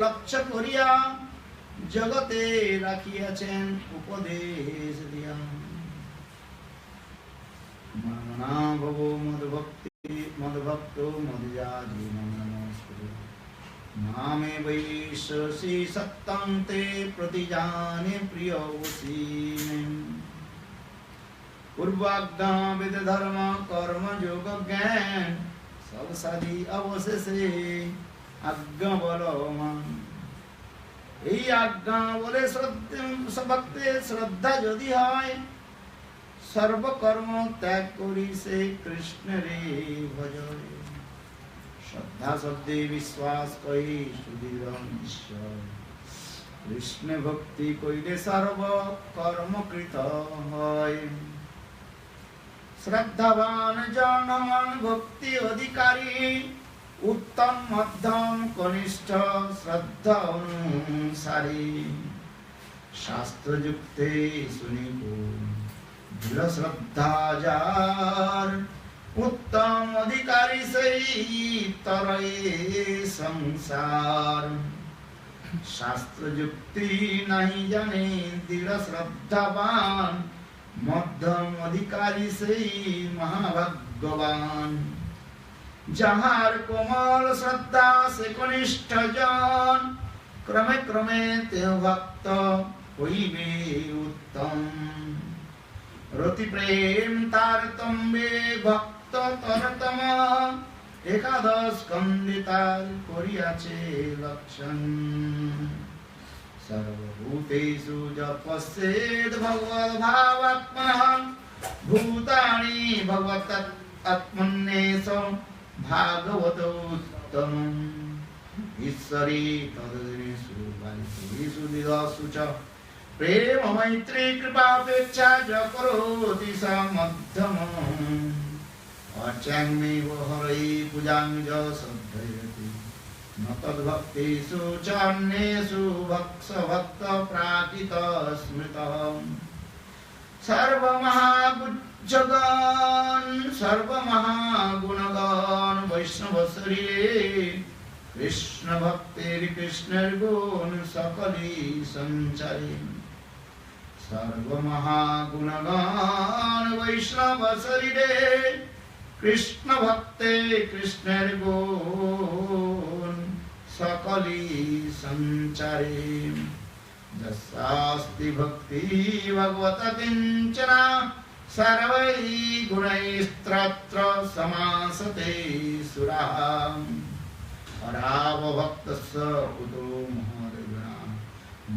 লক্ষ্য করিয়া জগতে রাখিয়াছেন উপদেশ দিয়া। মননা ভব মদভক্ত মদযাজি নমস্কুরু নামে বৈশ্বসি সত্যং তে প্রতিজানে প্রিয়সি। पूर्वाज्ञा विद धर्म कर्म योग ज्ञान सब साधी अवशेषे आज्ञा बलवान। এই আজ্ঞা বলে ভক্তে শ্রদ্ধা যদি হয়, সর্বকর্ম ত্যাগ করি সে কৃষ্ণরে ভজয়। শ্রদ্ধা শব্দে বিশ্বাস কহি সুদৃঢ় ঈশ্বর, কৃষ্ণ ভক্তি কইলে সর্ব কর্মকৃত হয়। শ্রদ্ধাবান জনমান ভক্তি অধিকারী, उत्तम मध्यम कनिष्ठ श्रद्धा अनुसारी। शास्त्र युक्ते सुनिको दृढ़ श्रद्धा जार, उत्तम अधिकारी सही तरये संसार। शास्त्र युक्ति नहीं जाने दृढ़ श्रद्धावान, मध्यम अधिकारी सही महाभाग्यवान। जहार कोमल श्रद्धा से कनिष्ठ जन, क्रमे क्रमे ते भक्त होइबे उत्तम। रति प्रेम तारतम्ये भक्त तरतम, एकादश स्कंदितार करियाछे लक्षण। सर्वभूतेषु जपस्येद् भगवद्भावात्मनः, भूतानि भगवत् आत्मन्येषु भागवतोत्तम। ईश्वरी तदनेषु बालिकेषु दिदसु च, प्रेम मैत्री कृपापेक्षा च करोति स मध्यमम्। अर्च्याङ्मेव हरै पूजां च श्रद्धयति, न तद्भक्तेषु च अन्येषु भक्त प्राकृत स्मृतः। जगन सर्व महागुणगान वैष्णव शरीरे, कृष्ण भक्तेर कृष्णेर गुण सकली संचारी। सर्व महागुणगान वैष्णव शरीरे, कृष्ण भक्ते कृष्णेर गुण सकली संचारी। जस्यास्ति भक्ति भगवत किंचना, सर्वैः गुणैस्त्रत्र समासते सुराः। परावभक्तस्य उतो महर्गुणा,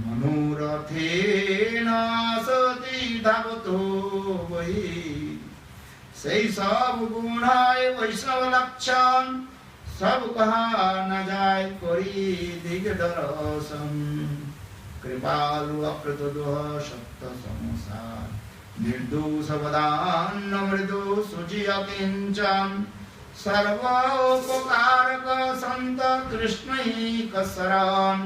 मनोरथेन सति धावतो वै। সেই সব গুণায় বৈষ্ণব লক্ষণ, সব কহা ন যায় করি দিগ দর্শন। कृपालु अप्रतुदः सप्त संसार, निर्दोष वदान्न मृदु शुचि अकिंचन। सर्वोपकारक संत कृष्णैक शरण,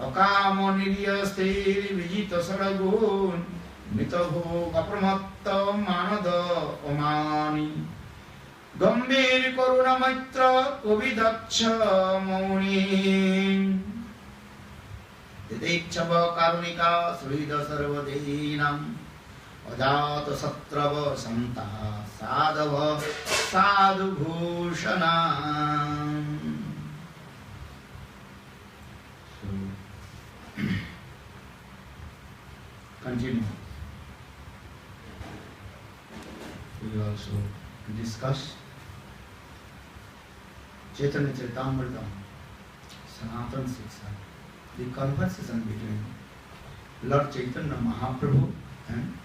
अकाम निर्य स्थिर विजित सद्गुण। मित भोग अप्रमत्त मानद अमानी, गंभीर करुण मैत्र कविदक्ष मौनी। यदेच्छव कारुणिका सुहृद सर्वदेहिनां, अजात शत्रव संता साधव साधुभूषणा। Continue. We also discuss Chaitanya Charitamrita, Sanatana Shiksha, the conversation between Lord Chaitanya Mahaprabhu and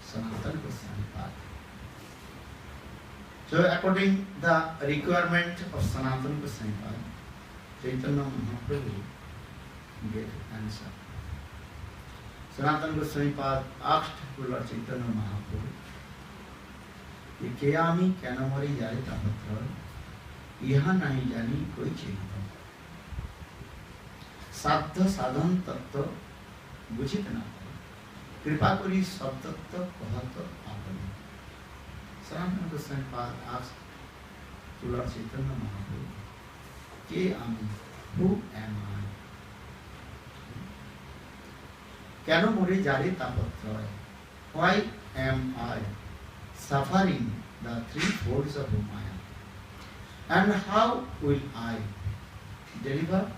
Sanatana Goswami Pad. So according the requirement of Sanatana Goswami Pad, Chaitanya Mahaprabhu gave answer. Sanatana Goswami Pad asked to Lord Chaitanya Mahaprabhu, कि क्या आमी क्या न मरी जाए तापत्र, यह नहीं जानी कोई चिंता। साध साधन तत्व बुझित ना, कृपा करी सब तत्व कहत आपने। Sanatana Goswami Pad asked to Lord Chaitanya Mahaprabhu, के आमी, who am I? Keno more jare tapatroy? Why am I suffering the three folds of Maya? And how will I deliver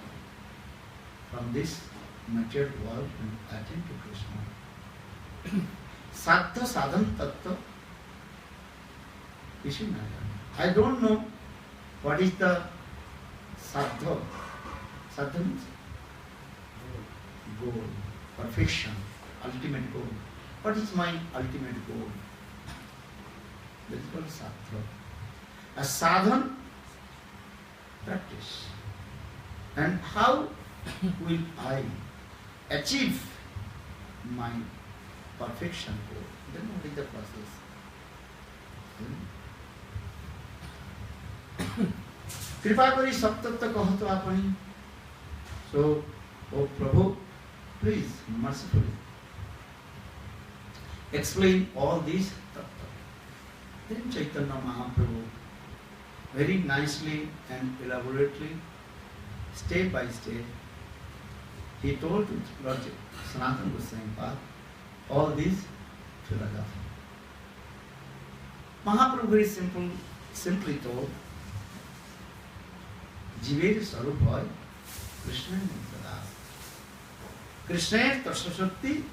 from this material world and attain to Krishna? Sattva sadhan tattva. I don't know what is the sattva. Sattva means goal, perfection, ultimate goal. What is my ultimate goal? That is called sattva. A sadhan, practice. And how will I achieve my perfection goal? Then what is the process? कृपा करी सब तत्व कहो तो आपनी. So, oh Prabhu, please mercifully explain all these tattva. Then Chaitanya Mahaprabhu very nicely and elaborately, step by step, he told to Lord Sanatana Goswami Pad all these philosophy. Mahaprabhu very simply told, Jiver Sarup hoy Krishna Muktada. Krishna Tasya Shakti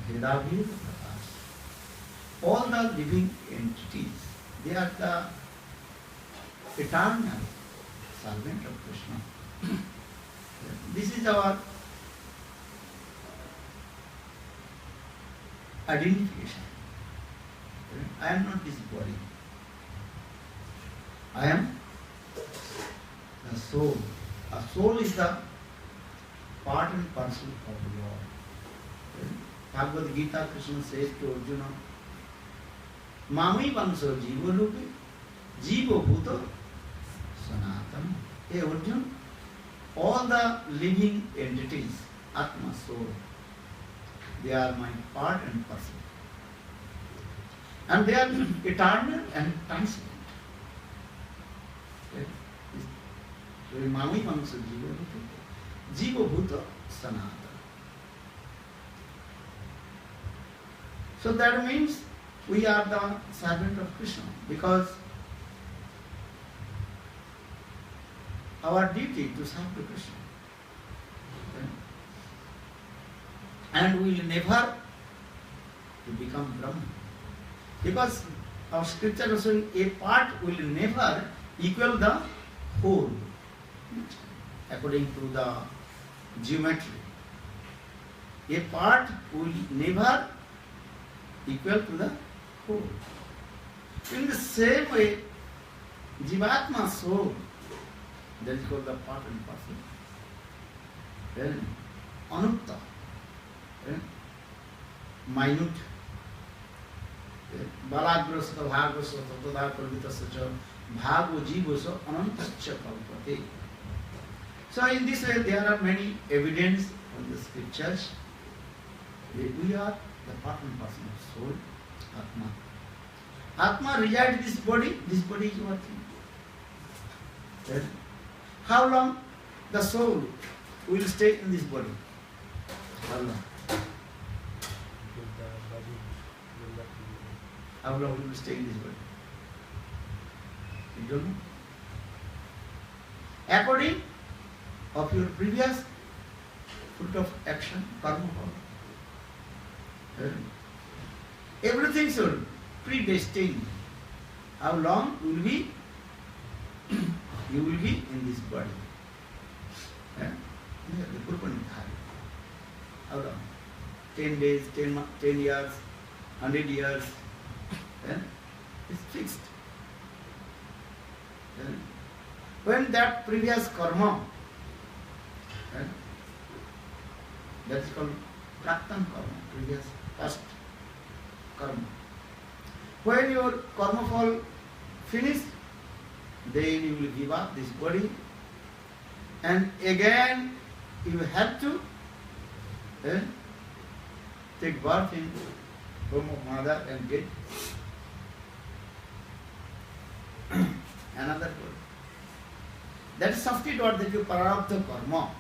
Bhedabhed Prakash. All the living entities, they are the eternal servant of Krishna. This is our identification. I am not this body. I am the soul. A soul is the part and parcel of the Lord. Bhagavad Gita, Krishna says to Arjuna, Mami Vamsa Jiva Rupi, Jiva Bhuta Sanatana. Hey Arjuna, all the living entities, Atma, soul, they are my part and parcel. And they are eternal and transient. Mami Vamsa Jiva Rupi, Jiva Bhuta Sanatana. So that means we are the servant of Krishna, because our duty to serve to Krishna. And we will never to become Brahman. Because our scripture is saying a part will never equal the whole, according to the geometry. A part will never equal to the whole. In the same way, Jivatma soul, that is called the part and parcel. Then Anutta, minute. Balagrasa bhagasa tatada pravitasa cha bhago jivasa anantascha kalpate. So in this way there are many evidence from the scriptures that we are the part and parcel of soul, Atma. Atma resides in this body is working. Then how long the soul will stay in this body? How long? How long will you stay in this body? You don't know. According of your previous fruit of action, karma. Everything should predestined. How long will be you will be in this body? How long? 10 days, 10 years, 100 years. It's fixed. When that previous karma, that is called praktan karma, previous past karma. When your karma fall finished, then you will give up this body, and again you have to take birth in womb of mother and get another body. That is substitute or that you pararabdha karma.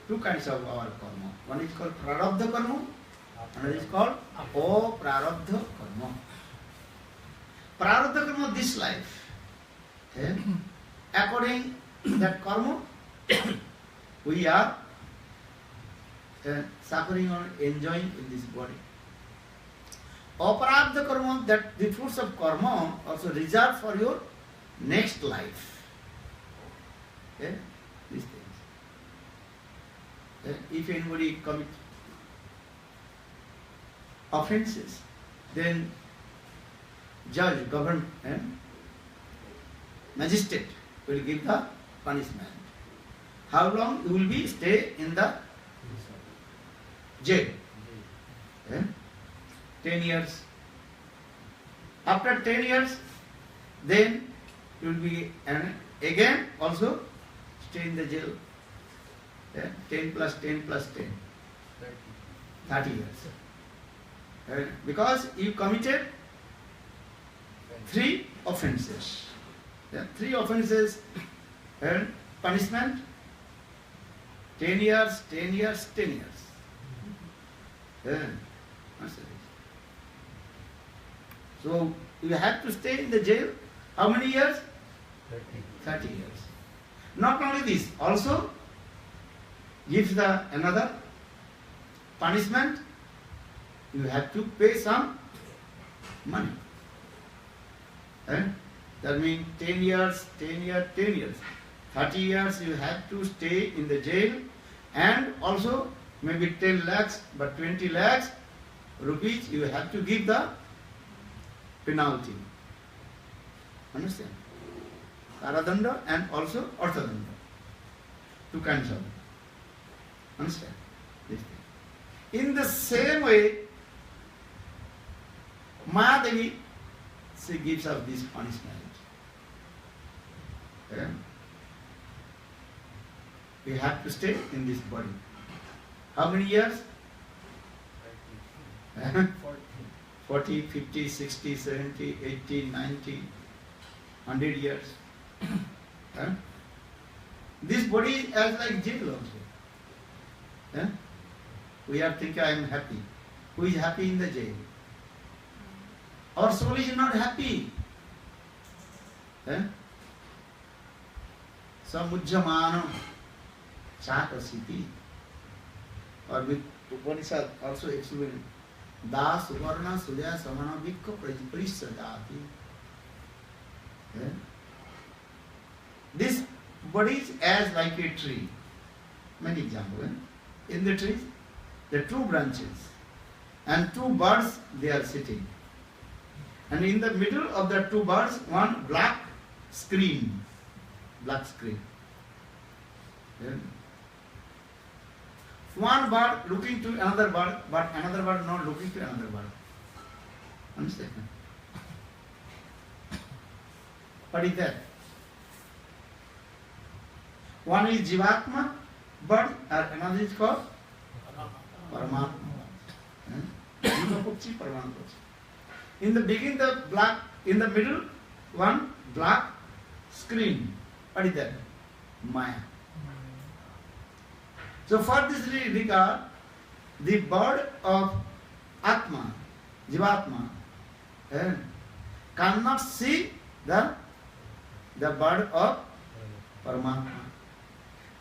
two kinds of our karma. One is called prarabdha karma, another is called aprarabdha karma. Prarabdha karma, this life. According to that karma, we are suffering or enjoying in this body. Aparabdha karma, that the fruits of karma also reserved for your next life. These things. If anybody commit offenses, then judge, government, magistrate will give the punishment. How long you will be stay in the jail? 10 years. After 10 years, then you will be again also stay in the jail. 10 plus 10 plus 10. 30 years. Because you committed 3 offenses. 3 offenses and punishment 10 years, 10 years, 10 years. So you have to stay in the jail. How many years? 30 years. Not only this, also gives the another punishment. You have to pay some money. That means 10 years, 10 years, 10 years. 30 years you have to stay in the jail, and also maybe 10 lakhs, but 20 lakhs rupees you have to give the penalty. Understand? Karadanda and also Arthadanda. 2 kinds of. Understand? This thing. In the same way, Mahadevi, she gives us this punishment. We have to stay in this body. How many years? 40, 50, 60, 70, 80, 90, 100 years. This body is as like jail also. We are thinking I am happy. Who is happy in the jail? Our soul is not happy. Samujjamano chakasiti. Or with Upanishad also explained. Da suvarna sudya samana vikka prajiparisadati. This body is as like a tree. Many examples. In the tree, there are 2 branches and 2 birds they are sitting. And in the middle of the 2 birds, one black screen. Black screen. One bird looking to another bird, but another bird not looking to another bird. Understand? What is that? One is Jivatma bird, and another is called Paramatma. In the beginning, the black, in the middle, one black screen. What is that? Maya. So for this regard, the bird of Atma, Jivatma, cannot see the bird of Paramatma.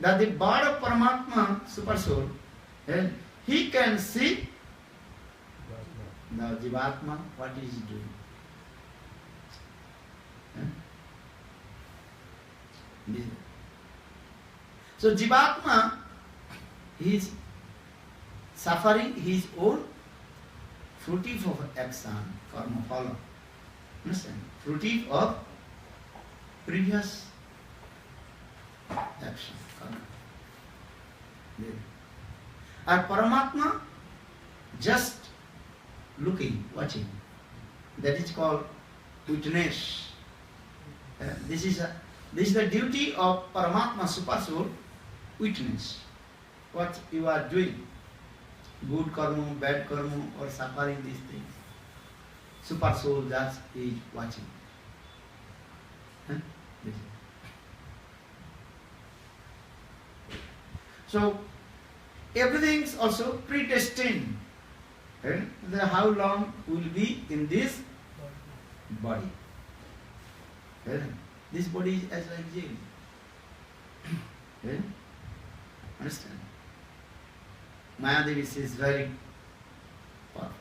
That the bird of Paramatma, Super Soul, he can see the Jivatma, what he is doing. So Jivatma, he is suffering his own fruitive of action, karma, follow. Understand? Fruitive of previous action, karma. And Paramatma just looking, watching. That is called witness. This is the duty of Paramatma, Super Soul, witness. What you are doing, good karma, bad karma, or suffering these things. Super Soul just is watching. So, everything is also predestined. How long we will be in this body. This body is as like jail. Understand? Mayadevi is very powerful.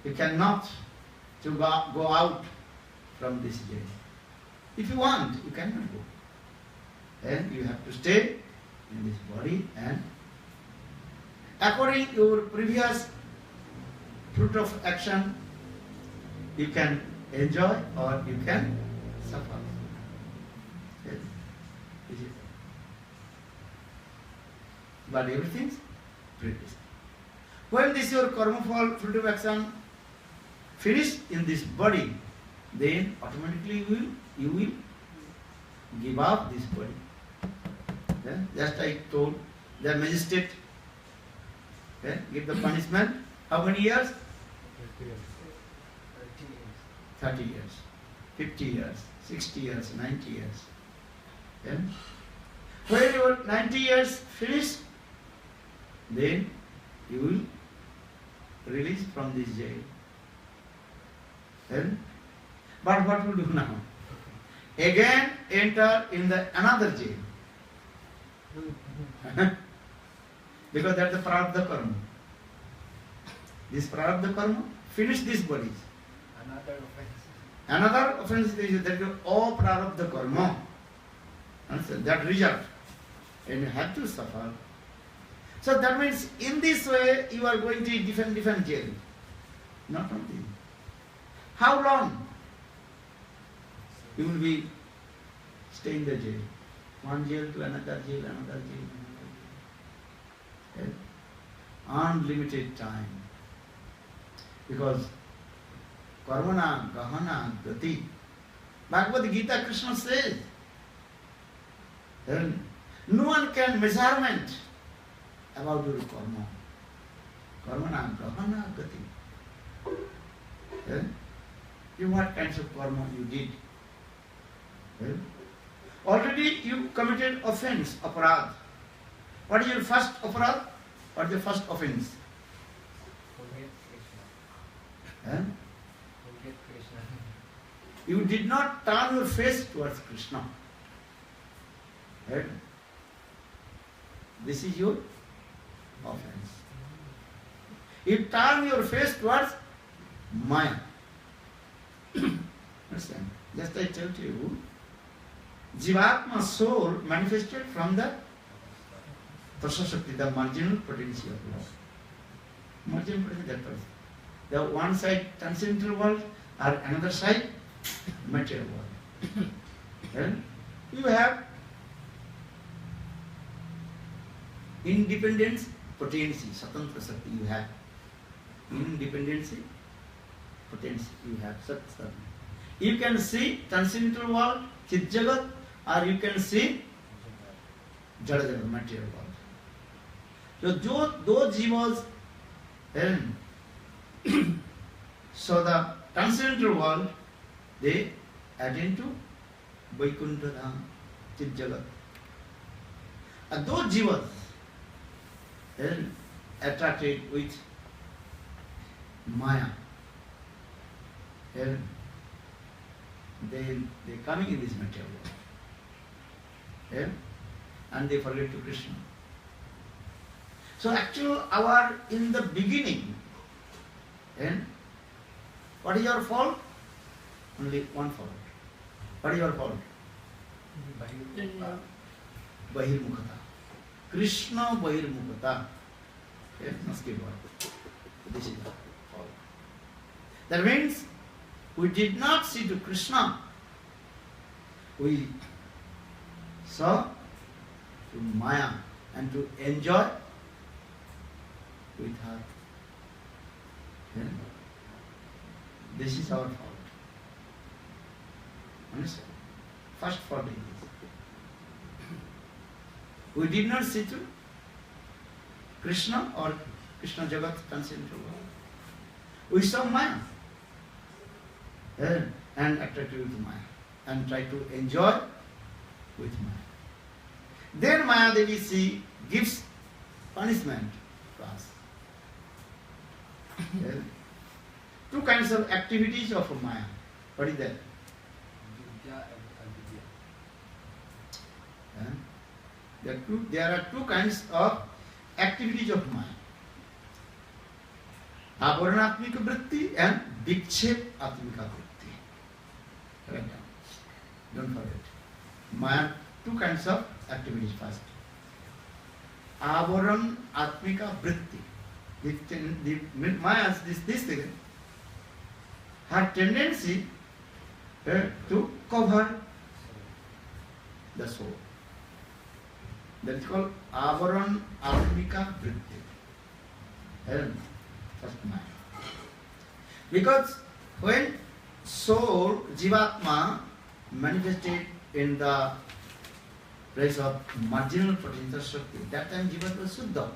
You cannot to go out from this jail. If you want, you cannot go. Then you have to stay in this body, and according to your previous fruit of action, you can enjoy or you can suffer. Yes. But everything is predestined. When this your karma fall, fruit of action finished in this body, then automatically you will give up this body. Just I told the magistrate, give the punishment. How many years? 30 years, 50 years, 60 years, 90 years. When your 90 years finished, then you will release from this jail. But what will do now? Again enter in the another jail. Because that's the prarabdha karma. This prarabdha karma finish these bodies. Another offense is that you all prarabdha karma. Understand? That result. And you have to suffer. So that means in this way you are going to different jail. Not only. How long you will be staying in the jail? One jail to another jail, another jail, another jail. Unlimited time. Because karmana gahana gati. Bhagavad Gita Krishna says, no one can measurement about your karma. Karmana gahana gati. What kinds of karma you did? Already you committed offense, aparad. What is your first aparad? What is the first offense? Forget Krishna. Forget Krishna. You did not turn your face towards Krishna. Right? This is your offense. You turn your face towards Maya. Understand? Just I tell to you, Jivatma soul manifested from the Tasasakti, the marginal potency of love. Marginal potency, that person. The one side transcendental world or another side material world. Then you have independence, potency, Satantra Sakti you have. Independency, potency you have. Satsang. You can see transcendental world, Chit Jagat, or you can see Jada Jagat, material world. So those jivas, so the transcendental world, they attend to Vaikuntha Dham, Chit Jagat. And those jivas attracted with Maya, they coming in this material world. And they forget to Krishna. So actually our in the beginning, what is your fault? Only one fault. What is your fault? Bahirmukhata. Krishna Bahirmukhata. Must give word. This is the fault. That means we did not see to Krishna. We saw to Maya and to enjoy with her. This is our fault. Understand? First fault is this. We did not see to Krishna or Krishna Jagat transcendental world. We saw Maya and attracted with Maya and try to enjoy with Maya. Then Maya Devi, she gives punishment to us. Yes. Two kinds of activities of Maya. What is that? Vidya and avidya. There are two kinds of activities of Maya. Avaranatmika vritti and vikshep atmika vritti. Write down. Don't forget. Maya, two kinds of activities first. Avaran atmika vritti. The Maya, this thing, her tendency to cover the soul. That is called Avaran Atmika Vritti. First Maya. Because when soul, Jivatma, manifested in the place of marginal potential Shakti, that time Jivatma was Suddha,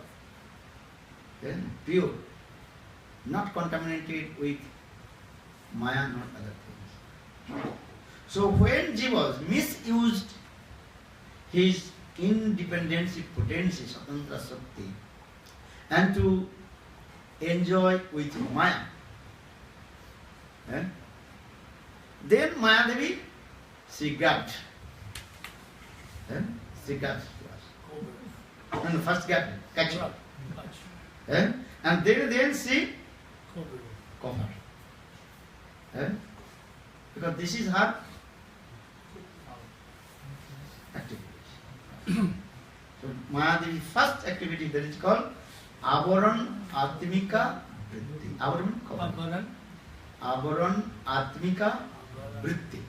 then pure, not contaminated with Maya, not other things. So when Jiva misused his independency, potency, Swatantra Shakti, and to enjoy with Maya, then Maya Devi, she grabbed. She grabbed to us. And first grabbed, catch it. And then she covered. Because this is her activity. So Maya Devi first activity, that is called Avaran Atmika Vritti. Avaran cover. Avaran Atmika Vritti.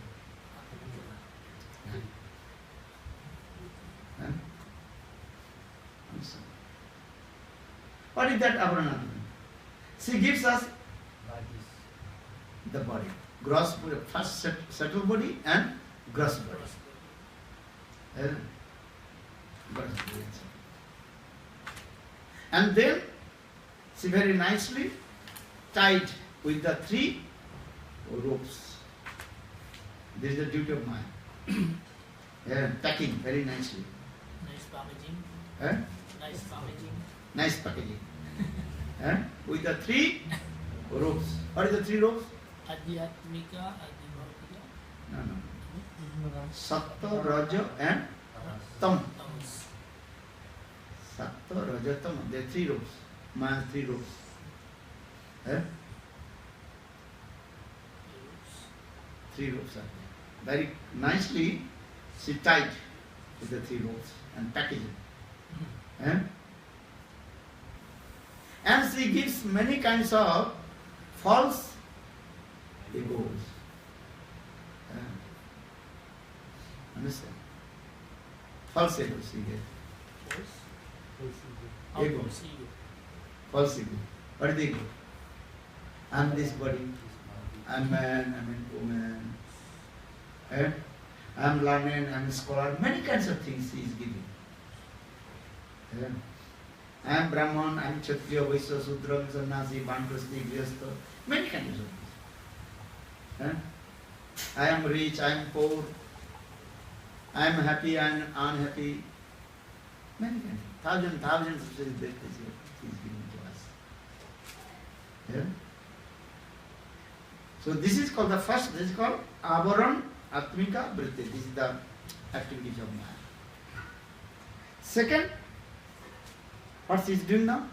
What is that Avaran Atmika? She gives us the body. Gross body, first subtle body and gross body. And then she very nicely tied with the 3 ropes. This is the duty of Maya. Packing very nicely. Nice packaging. Nice packaging. With the 3 ropes. What is the 3 ropes? Adhyatmika, Adhibhavika. No. Sattva, Raja and Tam. Sattva, Raja, Tam. There are 3 ropes. Maya's 3 ropes. 3 ropes are there. Very nicely she tied with the 3 ropes and packaged it. And she gives many kinds of false egos. Understand? False egos she gave. Ego. False ego. What is the ego? I am this body. I am man, I am woman. I am learned, I am scholar. Many kinds of things she is giving. I am Brahman, I am Kshatriya, Vaishya, Sudra, Sannyasi, Banprasti, Grihastha. Many kinds of things. I am rich, I am poor. I am happy, I am unhappy. Many kinds. Thousands of things that she is giving to us. So this is called the first, this is called Avaran Atmika Vritti. This is the activities of Maya. Second, what she is doing now?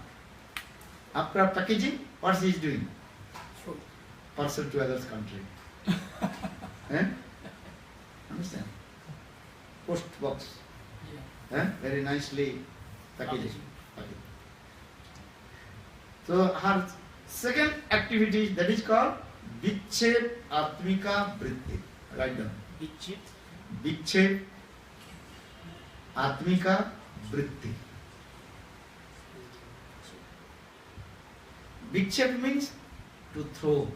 After packaging, what she is doing? Parcel to others' country. Understand? Post box. Very nicely packaging. So her second activity, that is called Vikshep Atmika Vritti. Write down. Vikshep Atmika Vritti. Vikshep means to throw.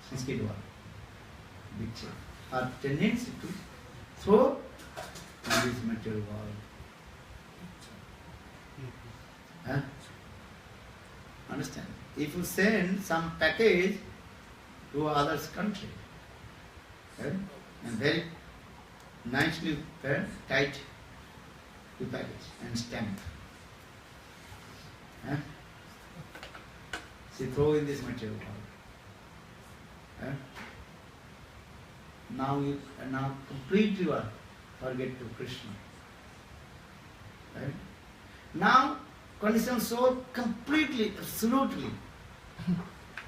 Sanskrit word. Vikshep. Our tendency to throw in this material world. Understand? If you send some package to others' country, and very nicely tight to package and stamp. Eh? She throw in this material world. Eh? Now completely you are forget to Krishna. Right? Now conditioned soul completely, absolutely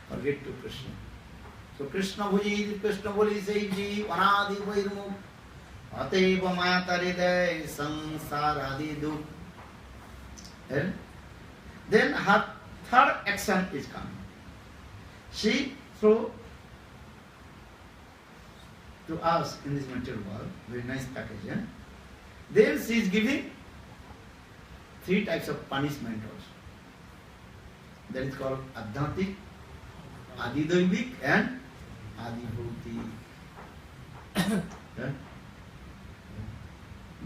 forget to Krishna. So Krishna bhuji, Krishna boli seiji, anadi vairmuk, ateva maya taridai, sansaradi duk. Then her third action is coming. She throw to us in this material world, very nice package. Eh? Then she is giving 3 types of punishment also. That is called Adhyatik, Adidaivik and Adibhuti.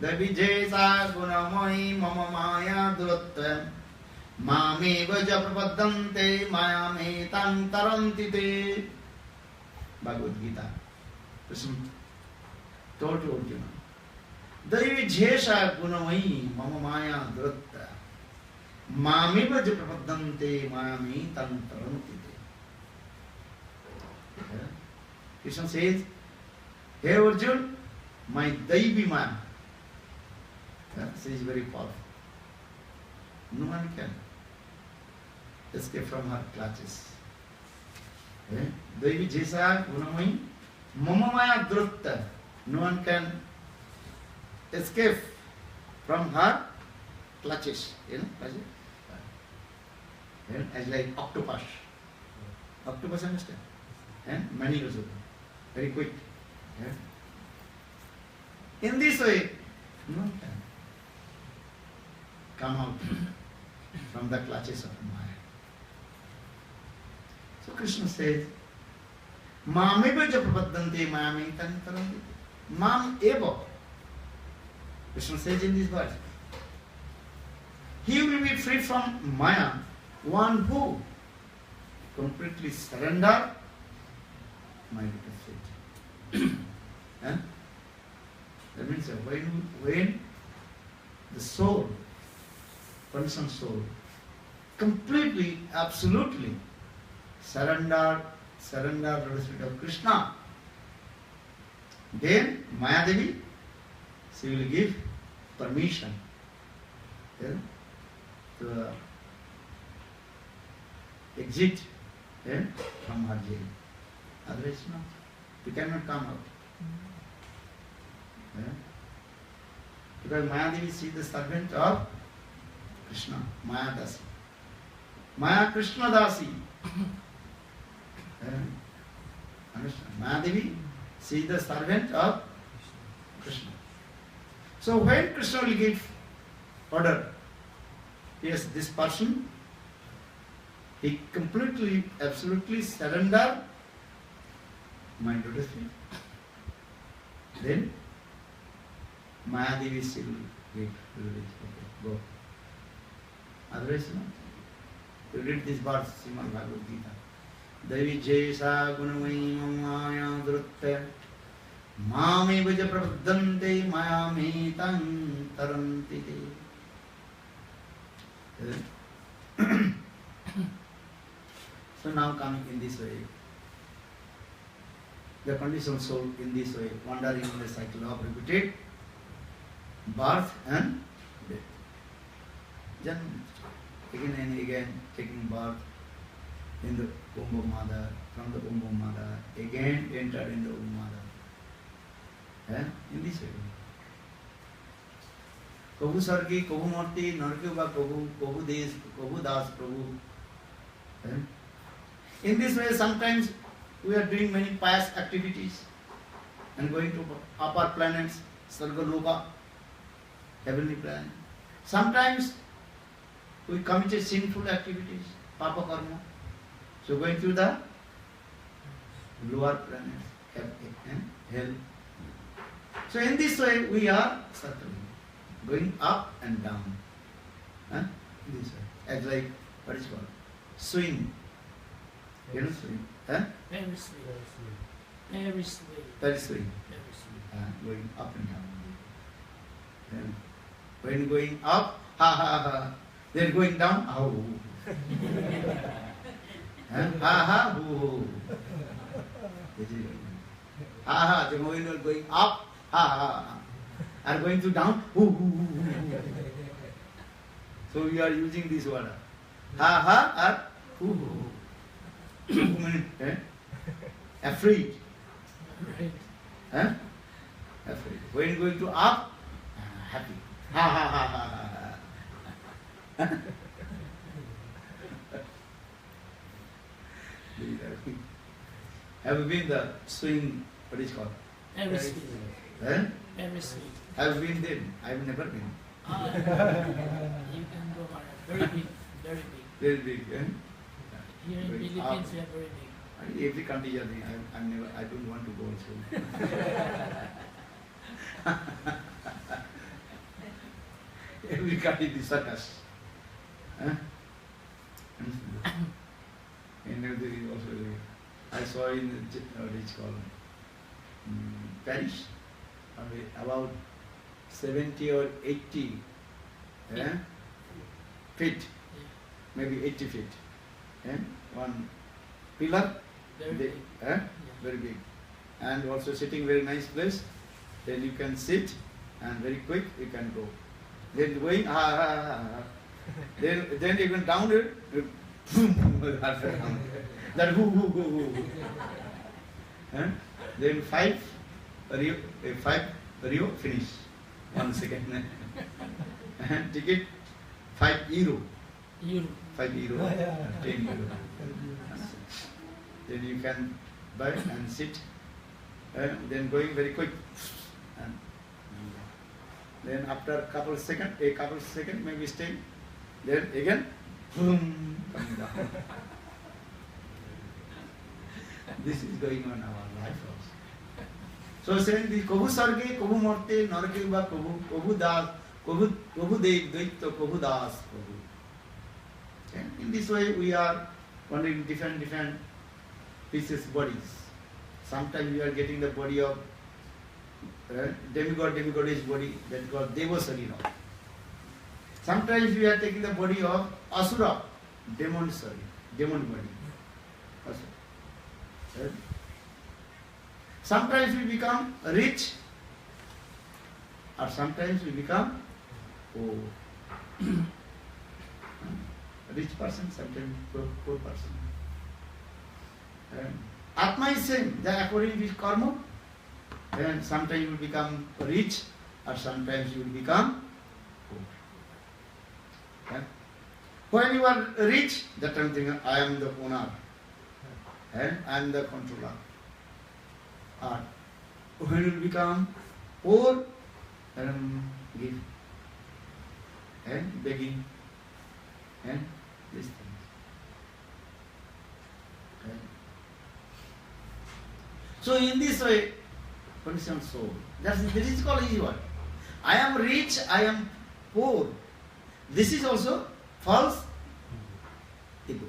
Davijesa gunamai mama maya duratva mame vaja prapadante maya me tan tarantite. Bhagavad Gita. Krishna told to Arjuna, Davijesa gunamai mama maya duratva mame vaja prapadante maya me tan tarantite. Krishna says, hey Arjuna, my Daivi Maya, she is very powerful. No one can escape from her clutches. Daivi Jesa Gunamai Mama Maya Drutta. No one can escape from her clutches. You know, as like octopus. Octopus, understand? And many years ago. Very quick. In this way, no one can come out from the clutches of Maya. So Krishna says, Mam eva ja prapaddante mayami tantaranti. Mam eva. Krishna says in this verse, he will be free from Maya, one who completely surrender my lotus feet. That means that when the soul, conditioned soul, completely, absolutely surrender the lotus feet of Krishna, then Maya Devi, she will give permission to exit from her jail. Otherwise, no, you cannot come out. Because Maya Devi is the servant of Krishna, Maya Dasi. Maya Krishna Dasi. Understand? Maya Devi, she is the servant of Krishna. So when Krishna will give order, yes, this person, he completely, absolutely surrender my lotus feet. Then Maya Devi will give release. Okay, go. Otherwise, no. You read this verse, Srimad Bhagavad Gita. Devi Jesa Gunamai Maya Drutta Mame Vaja Prapaddante Maya Metan Taranti. So now coming in this way, the conditioned soul in this way, wandering in the cycle of repeated birth and death. Then again and again taking birth in the womb of mother, from the womb of mother, again entered in the womb of mother. In this way. Kabhu Sargi, Kabhu Murti, Narkyuba Kabhu, Kabhu Des, Kabhu Das Prabhu. In this way, sometimes we are doing many pious activities and going to upper planets, Sargaloka, heavenly planet. Sometimes we committed sinful activities, Papa Karma. So going to the lower planets, hell. So in this way we are circling, going up and down. This way. As like, what is called? Swing. You know swing? Very sweet. Very sweet. Very swing. Very sweet. Going up and down. When going up, ha ha ha. Then going down, oh. Ha ha, hoo hoo. Ha ha, the when you are going up, ha ha. Are going to down, hoo hoo hoo hoo. So we are using this word. Ha ha or hoo hoo. Afraid. Right. Huh? Afraid. When going to up, happy. Ha ha ha ha ha. Have you been the swing, what is it called? Very sweet. Huh? Very sweet. Have you been there? I've never been. You can go higher. Very big. Very big. Very big. Eh? Here in Very Philippines, up. we are very big. Every country are there. I'm never. I don't want to go also. Every country is circus. Huh? And there is also I saw in what is called Paris, about 70 or 80 feet, maybe 80 feet. One pillar, Very they- big. very big. And also sitting very nice place. Then you can sit and very quick you can go. Then going, then you can down it, that who. Then five Rio finish. 1 second. Ticket €5. You. €5, 10 euro. Then you can buy and sit. Then going very quick. And then after a couple seconds, maybe stay. Then again, boom, coming down. This is going on our life also. So saying the Kobu Sarge, Kobu Morte, Norke ba Kobu Das, Kobu Dev, Dvaito, Kobu Das, Kobu. In this way we are wondering different pieces bodies. Sometimes we are getting the body of demigodish body, that is called Deva Sarira. Sometimes we are taking the body of Asura, demon body. Asura. Sometimes we become rich, or sometimes we become poor. A rich person, sometimes poor person. Atma is same, that according to karma, and sometimes you will become rich, or sometimes you will become poor. When you are rich, that time thinking, I am the owner, and I am the controller. Or when you become poor, give, and begging, and these things. So in this way, conditioned soul. This is called easy word. I am rich, I am poor. This is also false ego.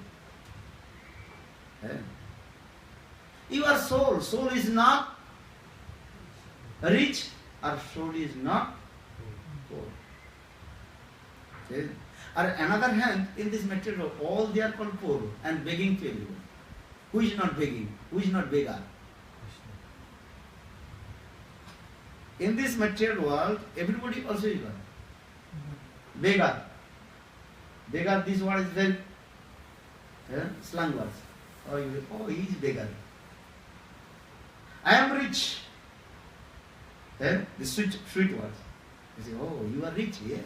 Your soul is not rich, or soul is not poor. On another hand, in this material, all they are called poor and begging to everyone. Who is not begging? Who is not beggar? In this material world, everybody also is one. Beggar. Beggar, this word is very slang words. Oh, he is beggar. I am rich. The sweet words. You say, oh, you are rich, yes.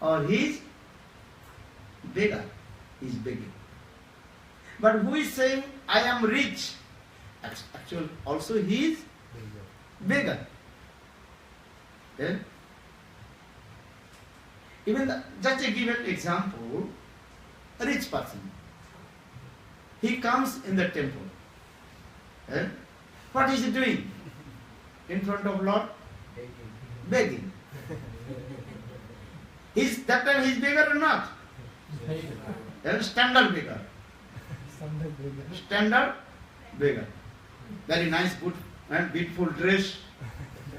Or he is beggar. He is begging. But who is saying, I am rich? Actually, also he is beggar. Even just a given example, a rich person. He comes in the temple. What is he doing? In front of Lord? Begging. That time he is beggar or not? Standard beggar. Standard beggar. Very nice, good and beautiful dress,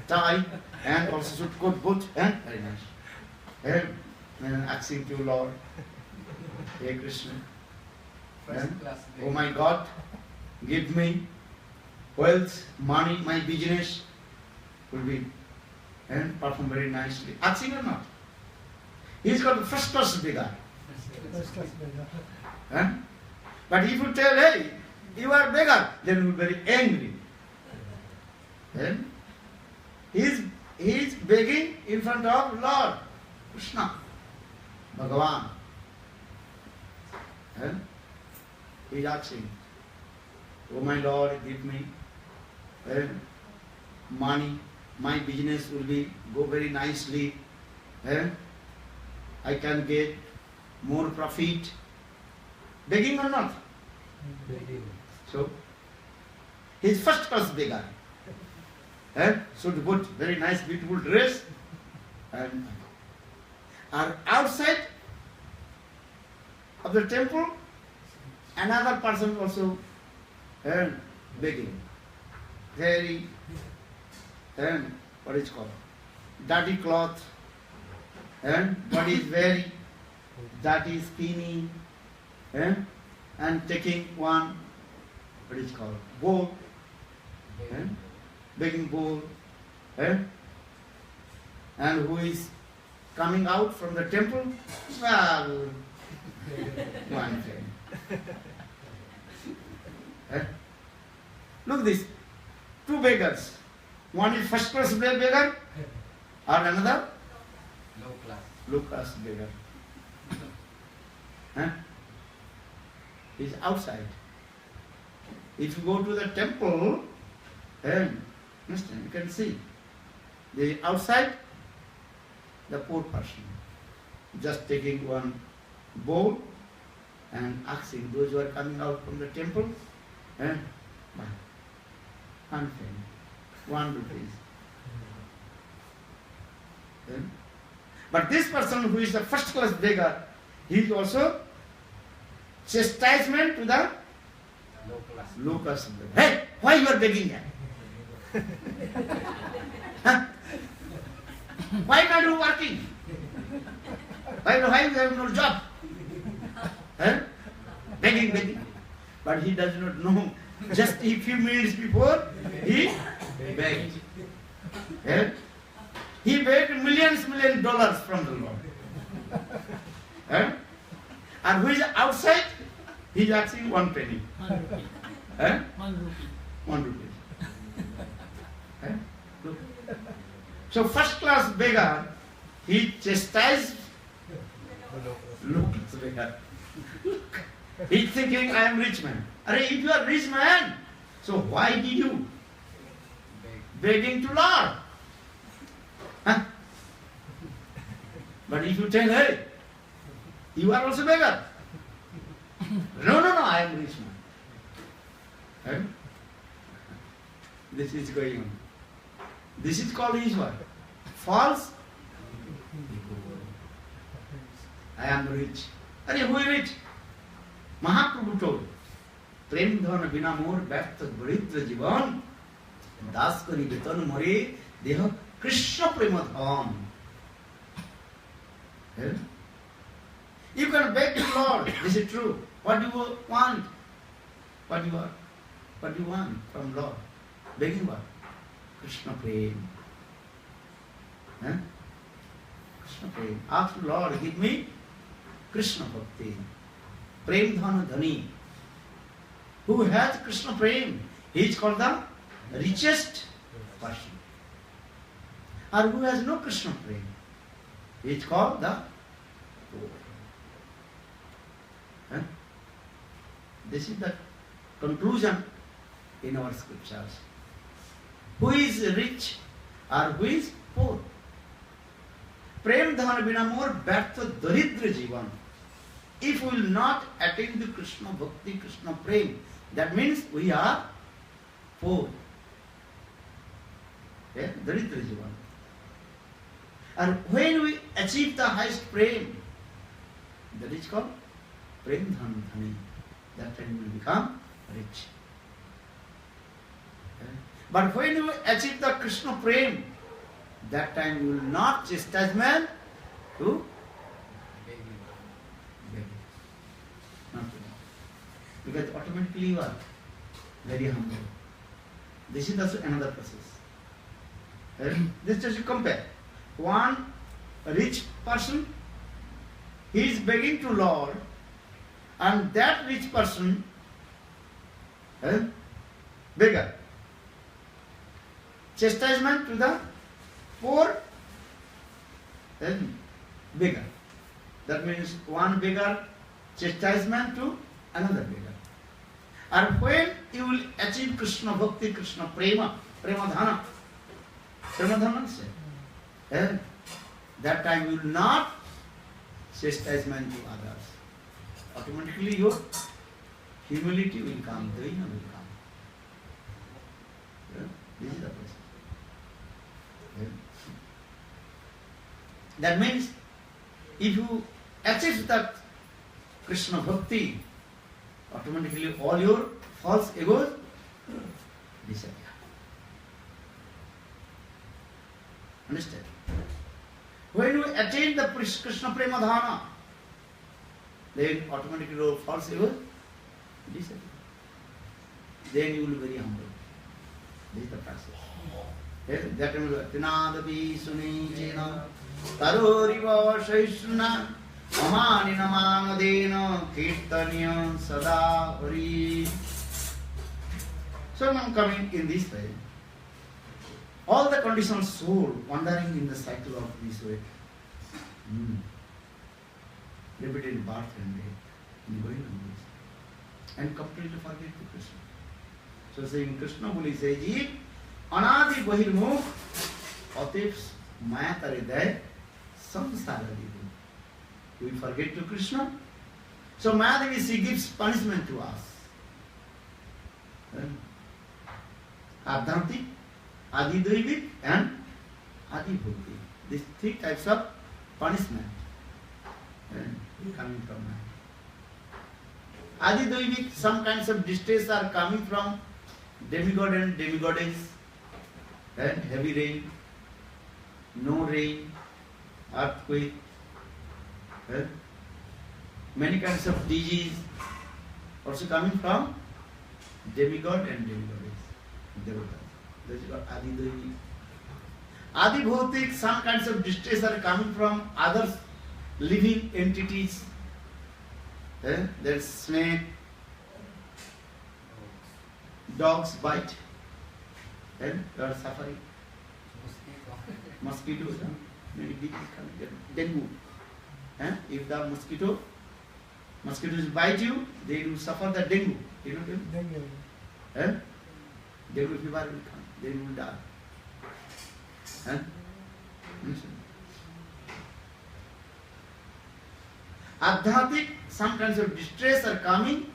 tie, and also suit coat both, and very nice. asking to Lord, Hey Krishna, First class oh my God, give me wealth, money, my business will be and perform very nicely. Asking or not? He's got the first class beggar. First class beggar. Huh? But if you tell, hey, you are beggar, then he will be very angry. Then he is begging in front of Lord Krishna, Bhagavan. And he is asking, oh my Lord, give me money, my business will be go very nicely. I can get more profit. Begging or not? So, he is first class beggar. Should put very nice, beautiful dress, and are outside of the temple, another person also begging. Very, what is called? Dirty cloth, and body is very dirty, skinny, and taking one, what is called? Bowl, begging bowl, and who is coming out from the temple? Well, one thing. Look this, two beggars. One is first class beggar, or another low class. low class beggar. He's outside. If you go to the temple, you can see the outside, the poor person just taking one bowl and asking those who are coming out from the temple, one penny, 1 rupees. But this person who is the first class beggar, he is also chastisement to the Low class. low class beggar. Hey, why you are begging here? Huh? Why not you working? Why you have no job? Begging. But he does not know. Just a few minutes before, he begged. He begged millions dollars from the Lord. And who is outside? He is asking 1 penny. 1 rupee. 1 rupee. 1 rupee. Look. So first class beggar, he chastised low class beggar. He's thinking, I am rich man. If you are rich man, so why did you begging to Lord? Huh? But if you tell, hey, you are also beggar. No, I am rich man. This is going on. This is called his what? False. I am rich. Who is rich? Mahaprabhu told, Prem dhan bina mor ব্যর্থ দরিদ্র জীবন দাস করি বেতন মরে দেহ কৃষ্ণ প্রেম ধন. You can beg the Lord. This is true. What do you want? What do you want from Lord? Begging what? Krishna prem. Krishna prem. Ask Lord, give me Krishna bhakti. Prem dhana dhani. Who has Krishna prem? He is called the richest person. Or who has no Krishna prem? He is called the poor. This is the conclusion in our scriptures. Who is rich or who is poor? Prem dhana bina mor ব্যর্থ দরিদ্র জীবন. If we will not attain the Krishna bhakti, Krishna prem, that means we are poor. Daridra jivan. And when we achieve the highest prem, that is called prem dhani. That time we will become rich. But when we achieve the Krishna prem, that time we will not chastise man To Begging. beg. Not to beg. Because automatically you are very humble. This is also another process. This just you compare. One rich person, he is begging to Lord, and that rich person, beggar. Chastisement to the poor, beggar. That means one beggar, chastisement to another beggar. And when you will achieve Krishna Bhakti, Krishna Prema, Premadhana, that time you will not chastisement to others. Automatically your humility will come, Dvaina will come. This is the process. That means if you achieve that Krishna Bhakti, automatically all your false egos disappear. Understand? When you attain the Krishna Premadhana, then automatically your false egos disappear. Then you will be very humble. This is the process. That time Tinadapi Sunichena Taroriva Shaishuna Amanina Manadena Kirtanya Sada Hari. So now coming in this way, all the conditioned soul wandering in the cycle of this way, repeated birth and death, going on this, and completely forget the Krishna. So saying Krishna Boli says, Ji, Anadi Bahirmukh, Atif Maya Tariday, Samsara Didu. We forget to Krishna. So Mayadevi, she gives punishment to us. Adhantik, Adidvaivik and Adibhuti. These three types of punishment coming from Maya. Adidvaivik, some kinds of distress are coming from demigod and demigoddess. Heavy rain, no rain, earthquake, many kinds of disease also coming from demigod and demigoddess. That is called Adidvaivik. Adibhautik, some kinds of distress are coming from other living entities. There is snake, dogs bite, and you are suffering. Mosquitoes, maybe disease coming, dengue. If the mosquitoes bite you, they will suffer the dengue. You know dengue? Dengue fever will come, they will die. Adhatik, some kinds of distress are coming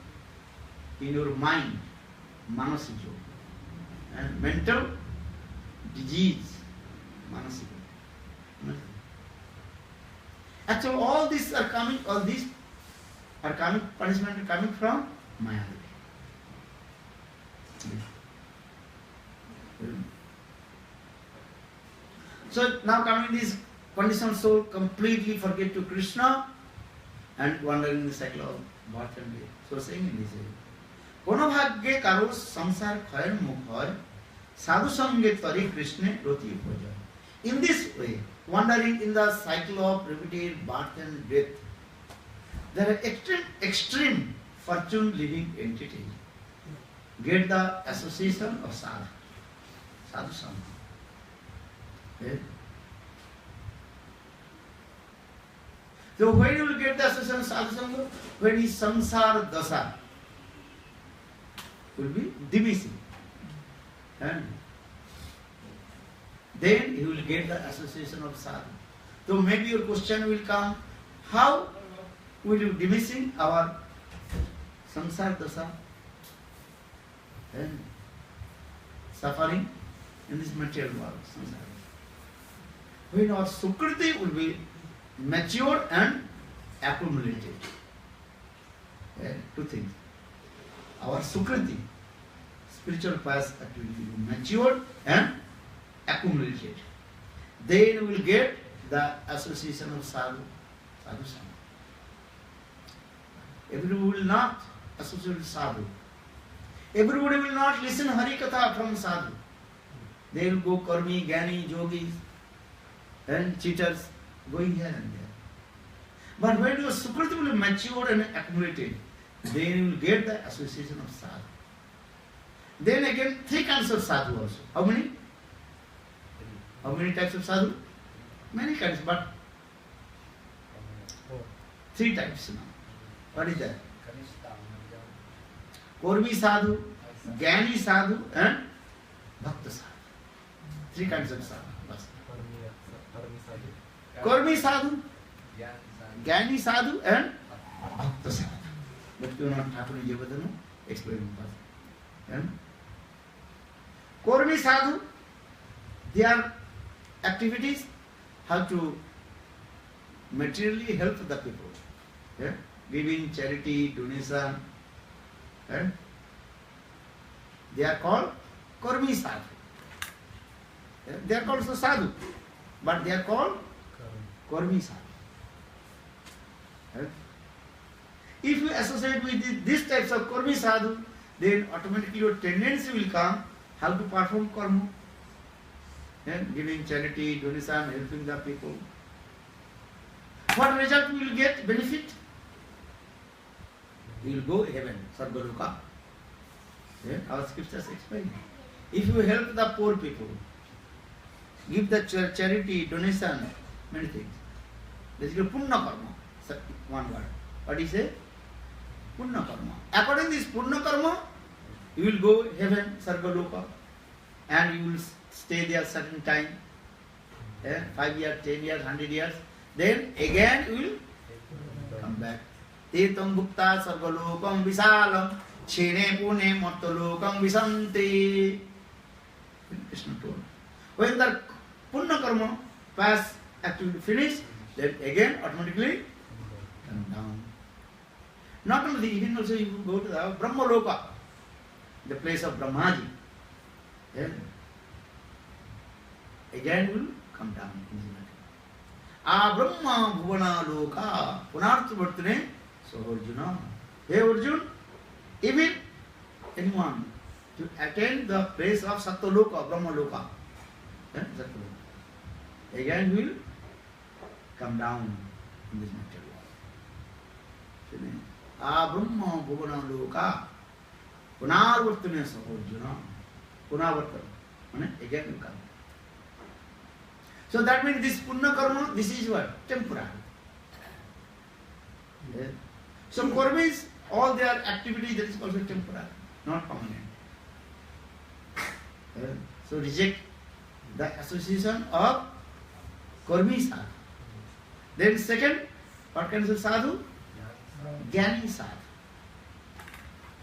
in your mind, manasika, and mental disease, manasika. Actually, all these are coming, punishment are coming from Maya. So now coming this conditioned soul completely forget to Krishna and wandering in the cycle of birth and death. So saying in this way, Kono bhagye karo samsar khayar mukhoy sadhu sange tari Krishna roti bhoja. In this way, wandering in the cycle of repeated birth and death, there are extreme fortune living entities. Get the association of sadhu. Sadhu sangha. So when you will get the association of sadhu sangha? When his samsara dasa will be diminishing. And then you will get the association of sadhu. So maybe your question will come, how will you diminishing our samsara dasa? And suffering in this material world, samsara. When our sukriti will be matured and accumulated. Two things. Our sukriti, spiritual past activity, will be matured and accumulated. Then we will get the association of sadhu, sadhu sangha. Everybody will not associate with sadhu. Everybody will not listen Hari Katha from sadhu. They will go karmi, gyani, yogis, and cheaters, going here and there. But when your sukriti will mature and accumulated, then you will get the association of sadhu. Then again, 3 kinds of sadhu also. How many? How many types of sadhu? Many kinds, but 3 types now. What is that? Kormi sadhu, Gyani sadhu, and Bhakta sadhu. 3 kinds of sadhu. Kormi sadhu, Gyani sadhu, and Bhakta sadhu. But you are not happening here, but explain first. And Kormi sadhu, their activities have to materially help the people. Yeah? Giving charity, donation, and they are called Kormi sadhu. Yeah? They are called also sadhu, but they are called Kormi sadhu. Yeah? If you associate with these types of Kormi sadhu, then automatically your tendency will come how to perform karma. Yeah? Giving charity, donation, helping the people. What result you will get? Benefit? You will go heaven, Sargaloka. Yeah? Our scriptures explain. If you help the poor people, give the charity, donation, many things. This is Punna Karma. One word. What is it? Punna Karma. According to this Punna Karma, you will go heaven, Sargaloka, and you will stay there certain time. Yeah? 5 years, 10 years, 100 years. Then again you will come back. Tirtam Bhukta Sargalokam Visalam Chene Pune Mattalokam Visanti. Krishna told. When the Punna Karma past activity finished, then again automatically come down. Not only even also you will go to the Brahma Loka, the place of Brahmaji. Then again will come down. A Brahma Bhuvana Loka Punartha Bhartane. So Arjuna, hey Arjun, even anyone to attain the place of Sattva-loka, Brahma-loka, again will come down in this material world. A Brahma Bhuvana Loka Punarvartane So Arjuna, Punarvartana, again will come. So that means this Punna Karma, this is what? Temporary. Yeah. So Kormis, all their activity that is also temporary, not permanent. Yeah. So reject the association of Kormi sadhu. Then second, what kinds of sadhu? Gyani sadhu.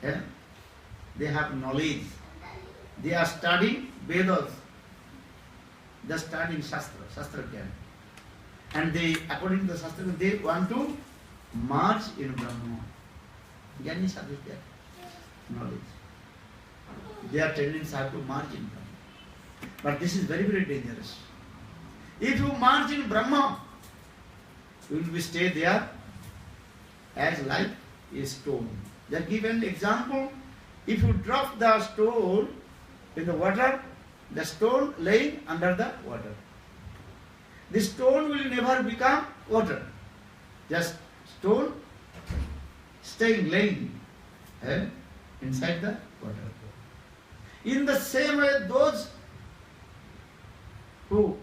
Yeah. They have knowledge. They are studying Vedas. They are studying Shastra, Shastra Gyani. And they, according to the Shastra, they want to march in Brahma. Gyani sadhu is there. Knowledge. Their tendency have to march in Brahma. But this is very, very dangerous. If you march in Brahma, you will be stay there as like a stone. Just give an example. If you drop the stone in the water, the stone laying under the water. The stone will never become water. Just stone staying laying inside the water. In the same way, those who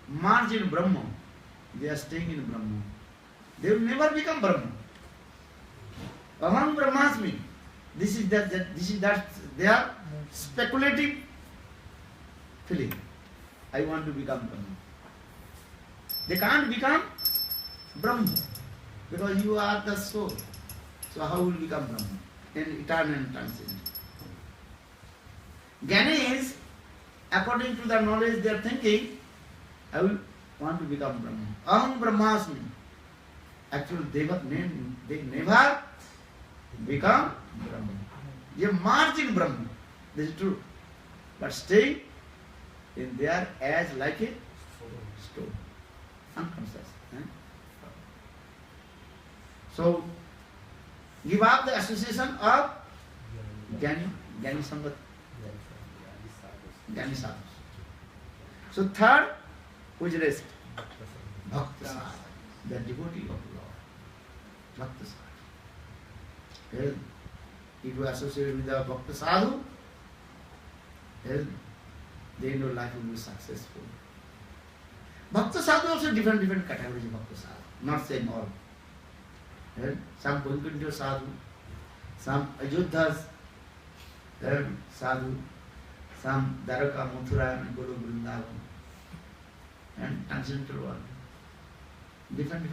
march in Brahma, they are staying in Brahma. They will never become Brahma. Aham Brahmasmi. This is that they are speculative feeling. I want to become Brahma. They can't become Brahma because you are the soul. So how will you become Brahma? In eternal and transcendent. Gyanis, according to the knowledge they are thinking, I will want to become Brahma. Aham Brahmasmi. Actually, they never become Brahma. They march in Brahma. This is true. But stay in there as like a stone. So, give up the association of Jnani Sangat, Jnani sadhus. So third, which rest? Bhakta sadhu, the devotee of Lord. Bhakta sadhu. Well, if you associate with the Bhakta sadhu, well, then your life will be successful. Bhakta sadhu also different categories of Bhakta sadhu, not same all. Well, some Vaikuntha sadhu, some Ayodhya's sadhu, some Dwaraka, Mathura and Guru Vrindavan, and transcendental world. Different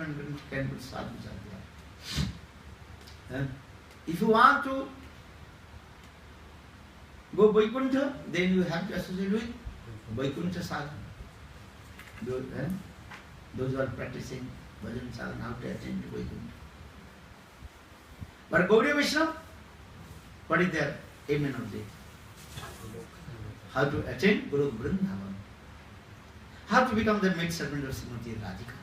kind of sadhus are there. And if you want to go Vaikuntha, then you have to associate with Vaikuntha sadhu. Those who are practicing bhajan sadhana, how to attain to Vaikuntha. But Gaudiya Vaishnava, what is their aim and objective? How to attain Guru Vrindavan. How to become the maid servant of Srimati Radhika.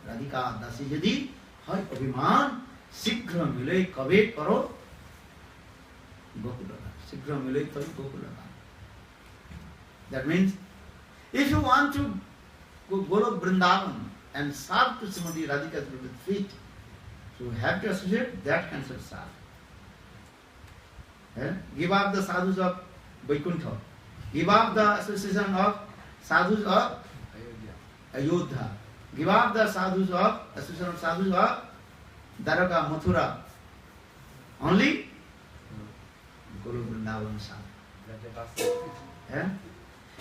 Radhika dasi yadi hai abhiman shighra mile kabe karo Gokulaga. Shighra mile tabi Gokulaga. That means, if you want to go Guru Vrindavan and serve to Srimati Radhika's feet, so you have to associate that kind of sadhu. Give up the sadhus of Vaikuntha. Give up the association of sadhus of Ayodhya. Give up the association of sadhus of Dwaraka, Mathura. Only Guru Vrindavan sadhu.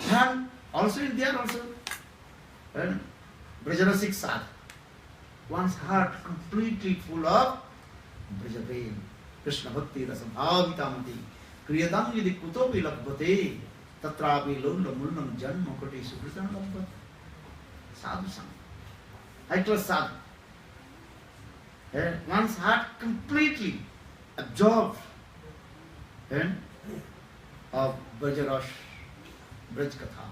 And also in there also Brajrasik sadhu. One's heart completely full of Brajaprem. Krishna Bhakti Rasam Bhavitamati Kriyadam Yadi Kuto Vilabhate Tatrapi Lunda Mulnam Janma Koti Sukritan Labhat Sadhu Sang. High class sadhu. One's heart completely absorbed of Brajarash, Braj Katha.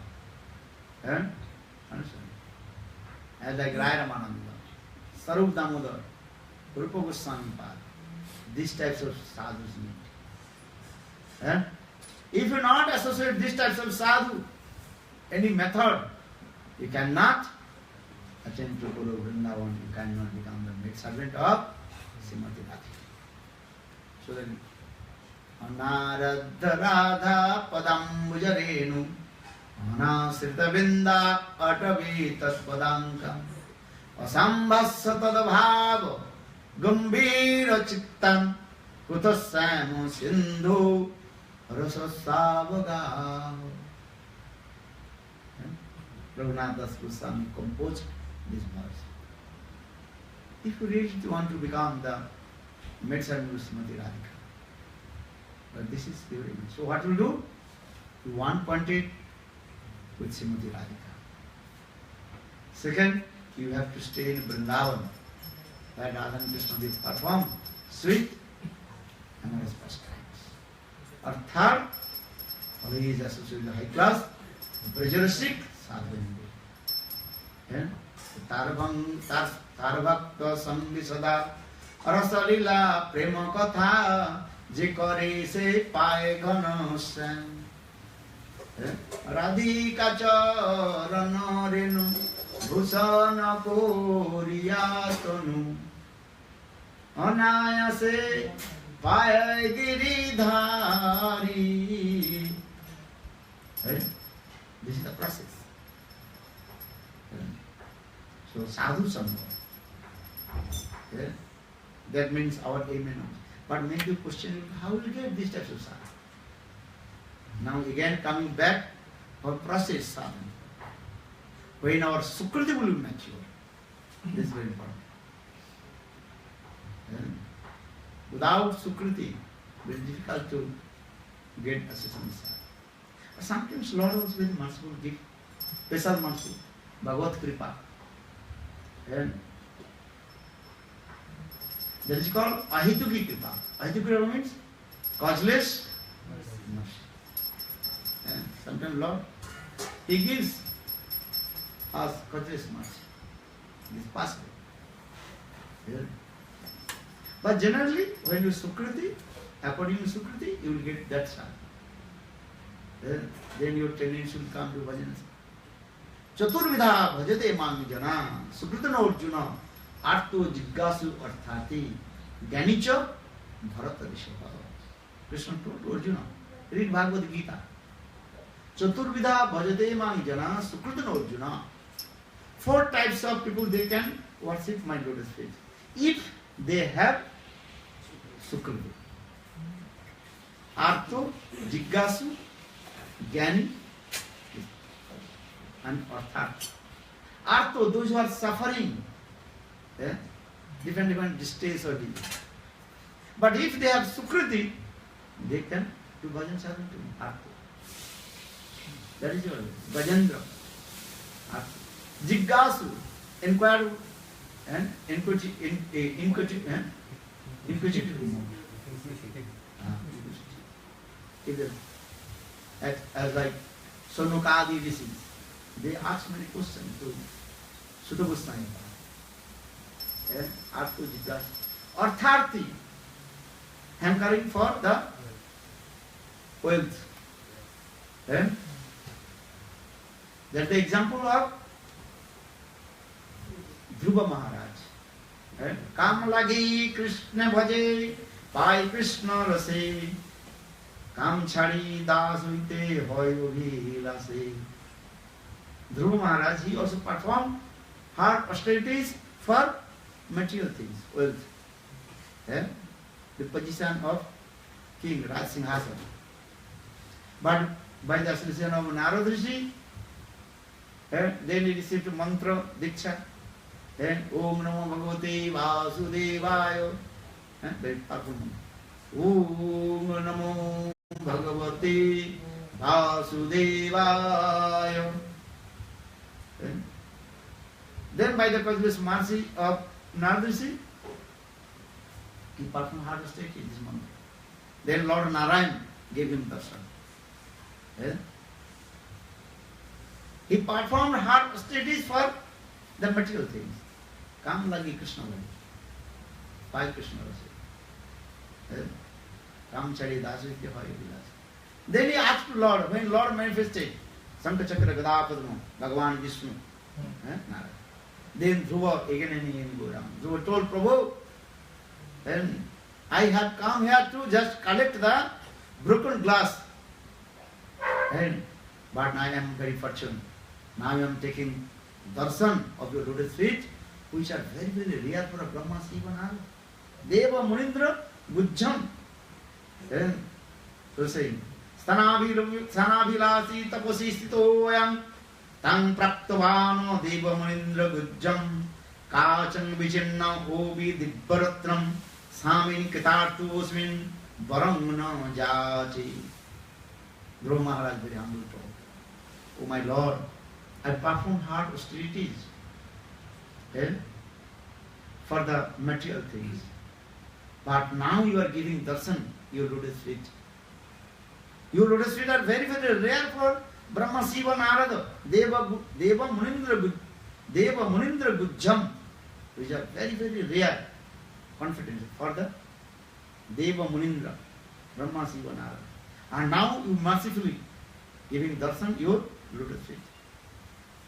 Understand? As like Rai Ramananda, Sarup Damodar, Rupa Goswami Pad. These types of sadhus need. If you not associate these types of sadhu, any method, you cannot attain to Guru Vrindavan, you cannot become the maid servant of Srimati Radhika. So then, Anaradha Radha Padam Bujarenu Anasrita Vinda Atavi Tatpadanka Asambhasa Tadabhava Gambhira Chittan Kutasamo Sindhu Rasasavaga. Raghunath Das Goswami composed this verse. If you really want to become the maid servant of Srimati Radhika, but this is the way. So what will do? You want pointed with Srimati Radhika. Second, you have to stay in Vrindavan, where Radha and Krishna will perform sweet and amorous pastimes. Or third, always associated with the high class, Brajrasik sadhu. Tarbhakta sangi sada rasalila prema katha je kare se paye ghanasam. Radhika charana renu bhusana koriyatanu anayase paye giridhari. This is the process. So sadhu sangha. That means our aim and objective. But maybe question, how will we get these types of sadhu? Now again coming back, our process sadhana. When our sukriti will be mature. This is very important. Without sukriti, it is difficult to get association with sadhu. Sometimes Lord was very merciful, give special mercy, Bhagavad Kripa. And that is called Ahituki Kripa. Ahituki Kripa means causeless mercy. And sometimes Lord, He gives us causeless mercy. It is possible. But generally, when you Sukriti, according to Sukriti, you will get that sadhu. Then your tendency will come to bhajan. Chaturvidha bhajate mangjana Sukritana Arjuna Arto Jiggasu Arthati Ganicha Bharata Rishabha. Krishna told Arjuna, read Bhagavad Gita. Chaturvidha bhajate mangjana Sukritana Arjuna. 4 types of people they can worship my lotus feet. If they have Sukriti. Arto, Jiggasu, Gyani, and Arthat. Arto, those who are suffering, different distress or disease. But if they have Sukriti, they can do bhajan sadhana to me. Arto. That is your Bhajandra. Arto. Jiggasu, inquire and inquisitive. As like Sonokadi rishis, they ask many questions to Sutta Goswami. Arto Jiggasu. Artharthi, hankering for the wealth. That's the example of Dhruva Maharaj. Kam lagi Krishna bhaje, pai Krishna rase, kam chhadi das huite hoy abhilase. Dhruva Maharaj, he also performed hard austerities for material things, wealth. The position of king, Raj Singhasana. But by the association of Narad Rishi, then he received mantra, Diksha. Then Om Namo Bhagavate Vasudevaya. Very powerful mantra. Om Namo Bhagavate Vasudevaya. Then by the causeless mercy of Narad Rishi, he performed hard austerities in this mantra. Then Lord Narayan gave him darshan. He performed hard austerities for the material things. Kam lagi Krishna lagi. Pai Krishna rase. Kam chhadi das huite hoy abhilase. Then he asked to Lord, when Lord manifested, Sankha Chakra Gada Padma, Bhagavan Vishnu, Narayana. Then Dhruva again and again go down. Dhruva told Prabhu, then I have come here to just collect the broken glass. But I am very fortunate. Now I am taking darshan of your lotus feet, which are very, very rare for a Brahma, Shiva, Narada. Deva Munindra Gujjam. Then, so saying, Sanabhilasi taposi stitoyam tang praptavano Deva Munindra Gujjam kachan vichinna obi dibbaratram samin kitartosmin varamna jachi. Dhruva Maharaj very humble told, oh my Lord, I performed hard austerities for the material things. But now you are giving darshan, your lotus feet. Your lotus feet are very, very rare for Brahma, Shiva, Narada, Deva Munindra Gujjam, which are very, very rare confidence for the Deva Munindra, Brahma, Shiva, Narada. And now you mercifully giving darshan your lotus feet.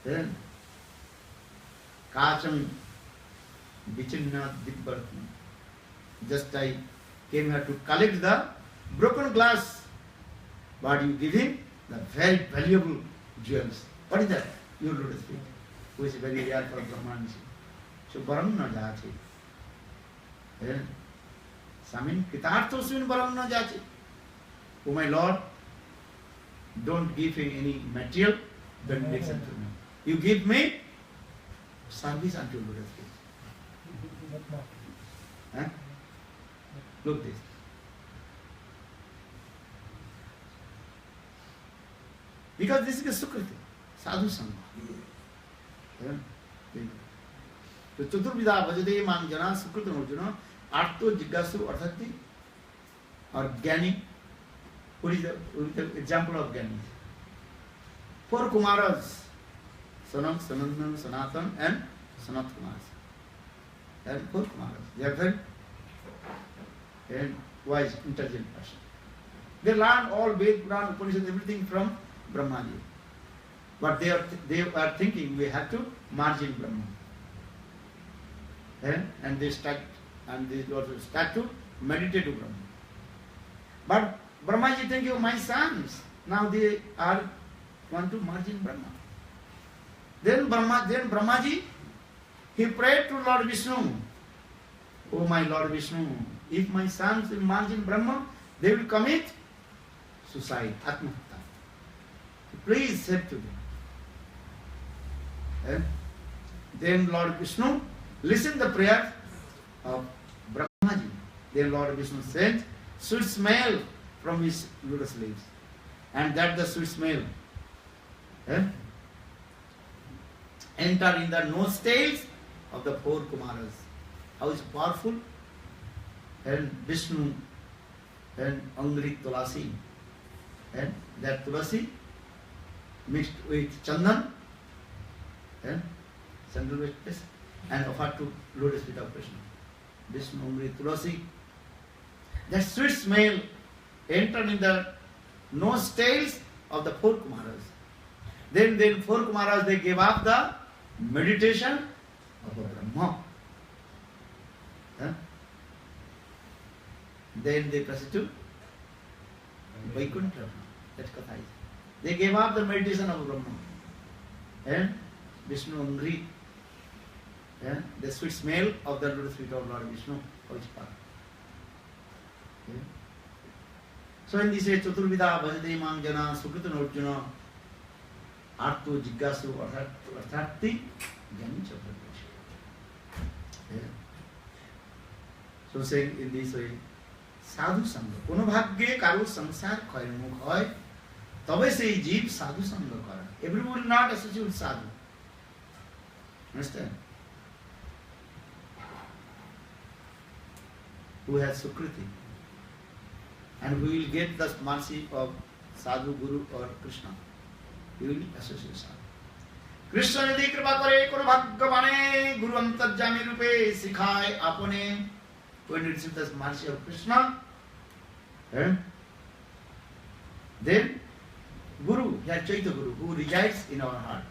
Then Kacham Vichinna Dibbaratma. Just I came here to collect the broken glass, but you give him the very valuable jewels. What is that? Your lotus feet, which is very rare for Brahman. So Baram na jache. Then Samin Kitarthosmin Baram na jache. Oh my Lord, don't give him any material benediction to me. You give me service unto lotus feet. Huh? Look this. Because this is a Sukriti, sadhu sangha. So Chaturvidha Bhajate Mangjana Sukriti Arjuna Arto Jiggasu Arthati or Gyani. What is the example of Gyani? 4 Kumaras, Sanam, Sanatan, and Sanat Kumaras. There are 4 Kumaras. They are very and wise, intelligent person. They learn all Ved, Puran, Upanishad, everything from Brahmaji. But they are thinking we have to merge in Brahma. And they start to meditate to Brahma. But Brahmaji thinking, oh, my sons, now they want to merge in Brahma. Then Brahmaji, he prayed to Lord Vishnu, oh my Lord Vishnu, if my sons will merge in Brahma, they will commit suicide, Atmahatta. Please save to them. Then Lord Vishnu listened the prayer of Brahmaji. Then Lord Vishnu sent sweet smell from his lotus leaves. And that the sweet smell enter in the nostrils of the four Kumaras. How is powerful? And Vishnu and Angri Tulasi. And that Tulasi mixed with Chandan and sandalwood paste and offered to lotus feet of Krishna. Vishnu Angri Tulasi. That sweet smell entered in the nostrils of the four Kumaras. Then four Kumaras, they gave up the meditation of Brahma. Then they proceeded to Vaikuntha. That's Katha. They gave up the meditation of Brahma. And Vishnu Angri, the sweet smell of the lotus feet of Lord Vishnu, which part. So in this way, Chaturvida Bhajate Mang Jana Sukrita Norjuna Arto Jiggasu Arthati Jani Chaturveda. So saying in this way, Sadhu Sangha. Kono bhagye karu samsar khairmukh hoy, tabe sei jeev sadhu sangha kara. Everybody will not associate with sadhu. Understand? Who has Sukriti and who will get the mercy of Sadhu, Guru or Krishna. He will associate sadhu. Krishna yadi kripa kare kono bhagavane Guru antarjami rupe sikhaye apane. When we receive the mercy of Krishna, then Guru, that Chaitya Guru, who resides in our heart,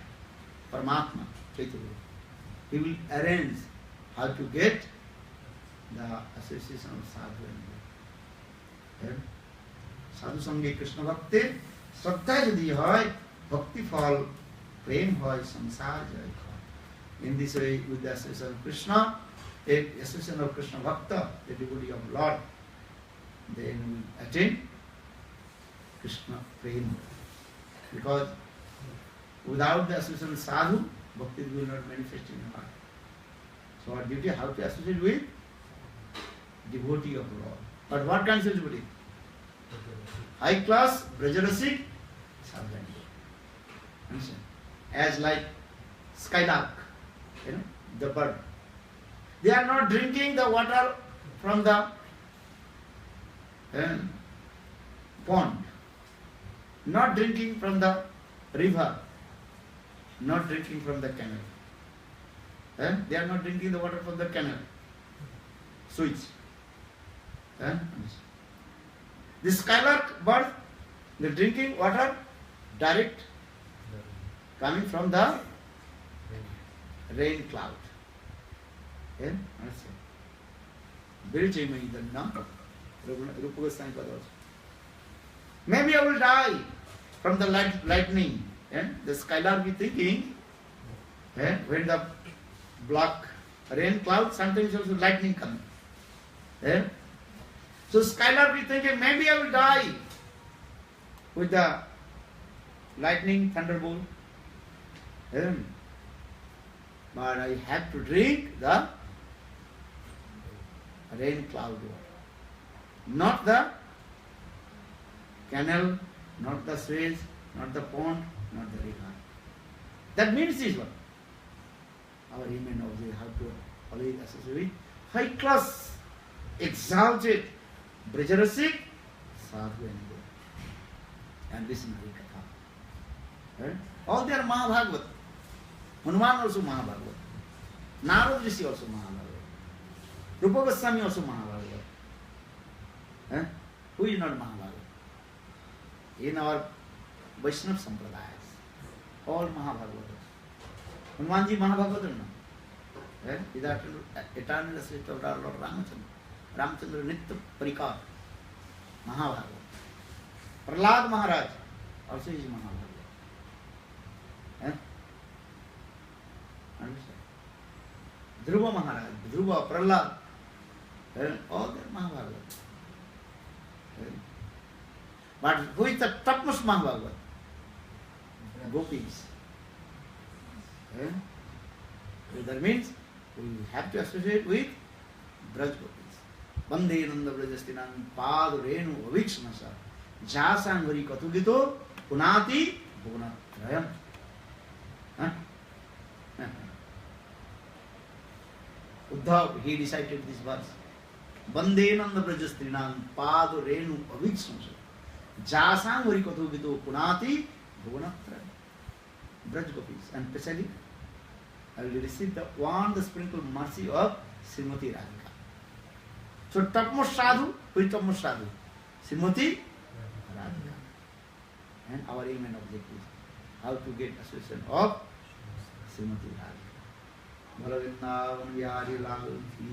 Paramatma, Chaitya Guru, he will arrange how to get the association of Sadhu and Guru. Sadhu Sange Krishna Bhakti, Sattva Jadi Hoy, Bhakti Fall, Prem Hoy, Samsar Jai Hoy. In this way, with the association of Krishna, the association of Krishna Bhakta, the devotee of Lord, then we attain Krishna Prem. Because without the association of Sadhu, Bhakti will not manifest in the heart. So our duty, how to associate with devotee of Lord. But what kind of devotee? High class, Brajarasik, Sadhana. Understand? As like skylark, the bird. They are not drinking the water from the pond, not drinking from the river, not drinking from the canal. They are not drinking the water from the canal. Switch. The skylark bird, they are drinking water direct coming from the rain cloud. Very changing the number. Maybe I will die from the lightning. The skylark be thinking, when the black rain cloud, sometimes also lightning comes. So skylark be thinking, maybe I will die with the lightning thunderbolt. But I have to drink the rain cloud water. Not the canal, not the Suez, not the pond, not the river. That means is what? Our aim of the how to always associate with high class, exalted, Brajarasik, Sadhu and Guru. And listen to Hari Katha. All they are Mahabhagavat. Hanuman also Mahabhagavat. Narad Rishi also Mahabhagavat. Rupa Goswami also Mahabhagavat. Eh? Who is not Mahabharata? In our Vaishnava Sampradayas, all Mahabhagavatas. Hanumanji Mahabhagavatam, no? Is that eternal assistant of our Lord Ramachandra. Ramachandra Nitya Parikar, Mahabharata. Prahlad Maharaj also is Mahabharata. Understand? Dhruva Maharaj, Dhruva, Prahlad, all they are Mahabharata. But who is the topmost Mahabharata? Gopis. So that means we have to associate with Braj Gopis. Bandhe Nanda Brajastinam Pad Renu Avikshmasa Jasangvari Katugito Punati Bhunatrayam. Uddhav, he recited this verse. Bandhe Nanda Brajastinam Pad Renu Avikshmasa Jasangvari Katugito Punati Bhunatrayam. Braj Gopis, and especially I will receive the sprinkled mercy of Srimati Radhika. So topmost sadhu, who is topmost sadhu? Srimati Radhika. And our aim and objective is how to get association of Srimati Radhika. Balavindavan Vyari Lal Ki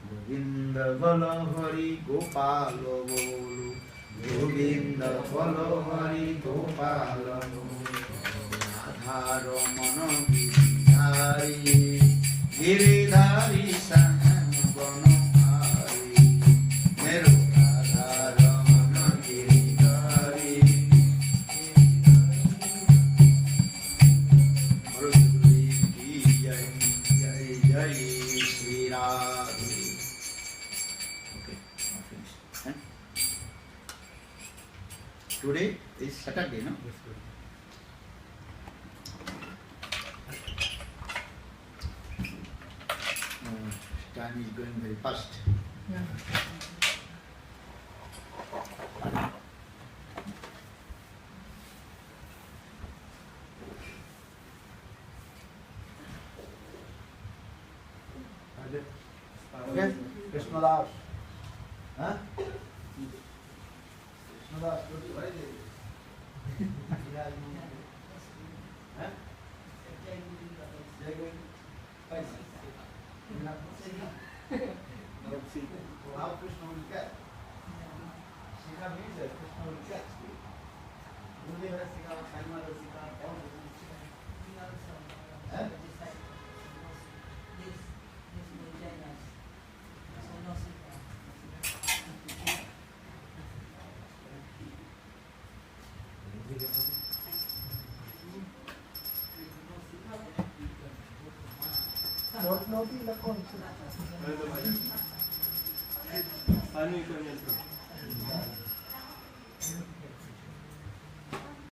Govinda Bala Hari Gopala Bolu Govinda Bala Hari Gopala Bolu Radha Ramana Giridhari Giridhari Sahan Banahari Mero Radha Ramana Giridhari Marudri Ki Jai Jai Jai Shri Radhe. Okay, now finished. Today is Saturday, no? Time is going very fast. Yeah. Yes, Krishnadas. Huh? Krishnadas, what is it? Huh? How Krishna will get? Sika means that Krishna will catch you. Gurudeva Sika, Saimara Sika, all the Ano yung kanya